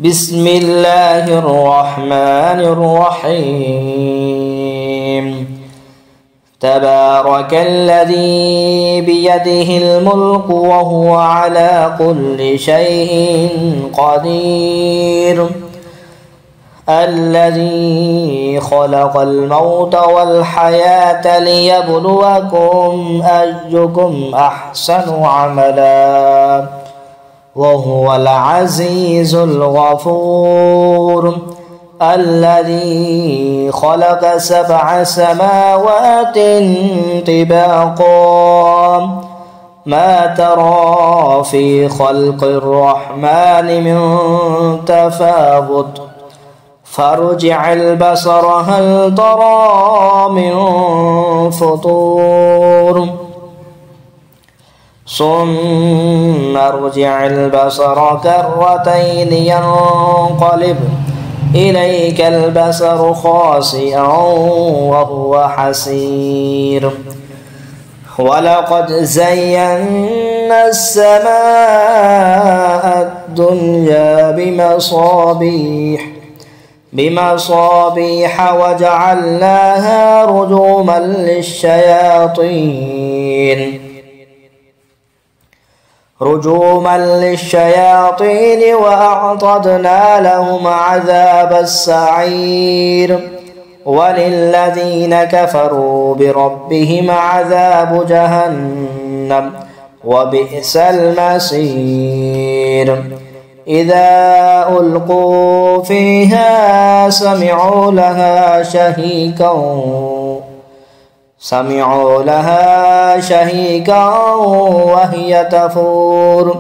بسم الله الرحمن الرحيم. تبارك الذي بيده الملك وهو على كل شيء قدير. الذي خلق الموت والحياة ليبلوكم أيكم أحسن عملا وهو العزيز الغفور. الذي خلق 7 سماوات طباقا ما ترى في خلق الرحمن من تفاوت فارجع البصر هل ترى من فطور ثم ارجع البصر كرتين ينقلب إليك البصر خاسئا وهو حسير. ولقد زينا السماء الدنيا بمصابيح وجعلناها رجوما للشياطين وأعتدنا لهم عذاب السعير. وللذين كفروا بربهم عذاب جهنم وبئس المصير. إذا ألقوا فيها سمعوا لها شهيقا وهي تفور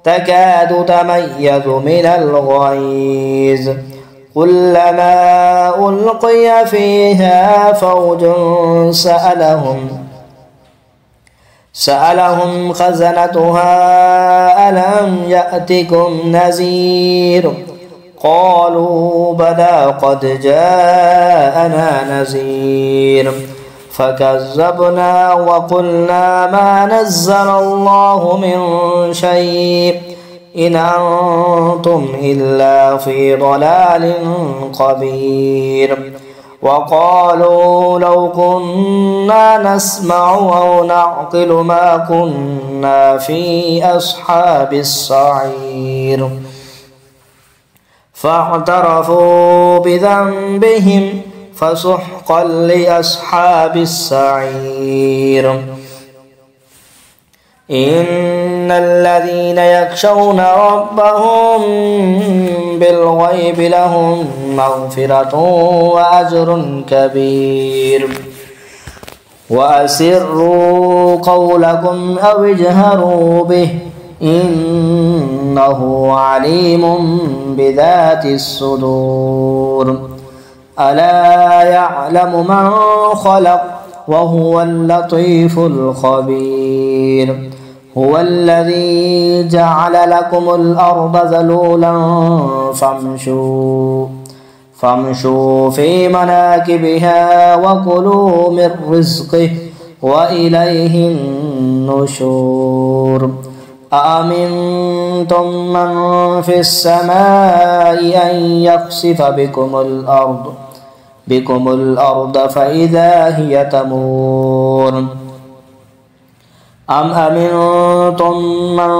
تكاد تميز من الغيظ كلما ألقي فيها فوج سألهم خزنتها ألم يأتكم نذير قالوا بلى قد جاءنا نذير فكذبنا وقلنا ما نزل الله من شيء إن أنتم إلا في ضلال كبير. وقالوا لو كنا نسمع أو نعقل ما كنا في أصحاب السعير فاعترفوا بذنبهم فسحقا لأصحاب السعير. إن الذين يخشون ربهم بالغيب لهم مغفرة وأجر كبير. وأسروا قولكم أو اجهروا به إنه عليم بذات الصدور. ألا يعلم من خلق وهو اللطيف الخبير. هو الذي جعل لكم الأرض ذلولا فامشوا في مناكبها وكلوا من رزقه وإليه النشور. أأمنتم من في السماء أن يخسف بكم الأرض فإذا هي تمور أم أمنتم من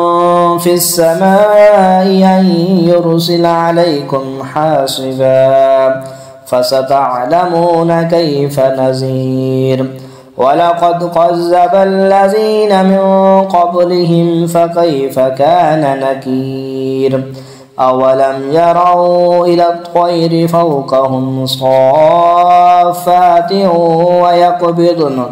في السماء أن يرسل عليكم حاصبا فستعلمون كيف نذير. ولقد كذب الذين من قبلهم فكيف كان نكير. أولم يروا إلى الطير فوقهم صافات ويقبضن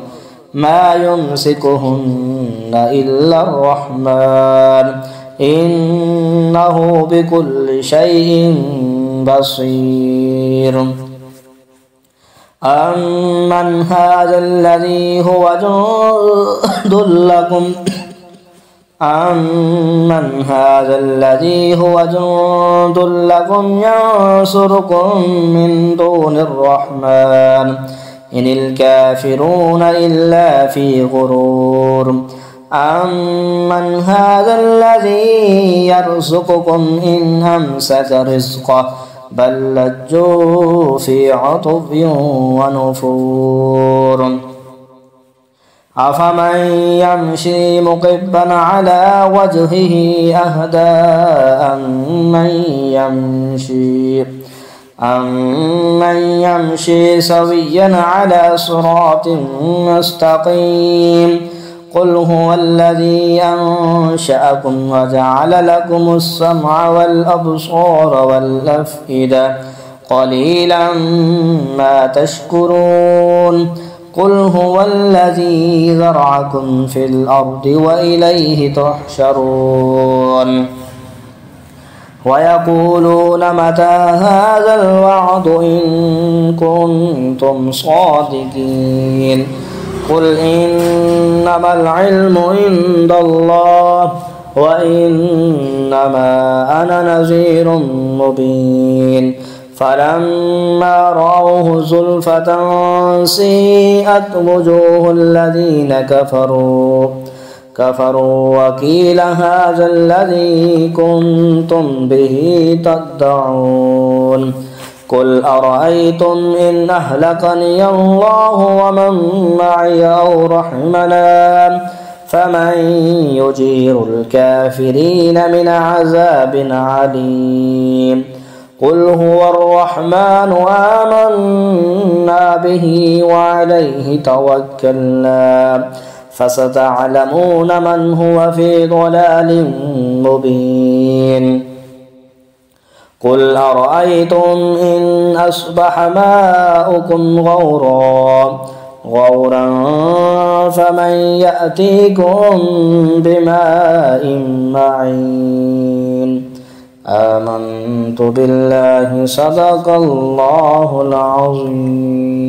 ما يمسكهن إلا الرحمن إنه بكل شيء بصير. أمن هذا الذي هو جند لكم ينصركم من دون الرحمن إن الكافرون إلا في غرور. أمن هذا الذي يرزقكم إن أمسك رزقه بل لجوا في عتب ونفور أفمن يمشي مكبا على وجهه أهدى أمن يمشي سويا على صراط مستقيم قل هو الذي أنشأكم وجعل لكم السمع والأبصار والأفئدة قليلا ما تشكرون قل هو الذي ذرعكم في الأرض وإليه تحشرون ويقولون متى هذا الوعد إن كنتم صادقين قل إنما العلم عند الله وإنما أنا نذير مبين فلما رأوه زلفة سيئت وجوه الذين كفروا وقيل هذا الذي كنتم به تدعون قل أرأيتم إن أهلكني الله ومن معي أو رحمنا فمن يجير الكافرين من عذاب عليم قل هو الرحمن آمنا به وعليه توكلنا فستعلمون من هو في ضلال مبين قل أرأيتم إن أصبح ماؤكم غورا فمن يأتيكم بماء معين آمنت بالله صدق الله العظيم.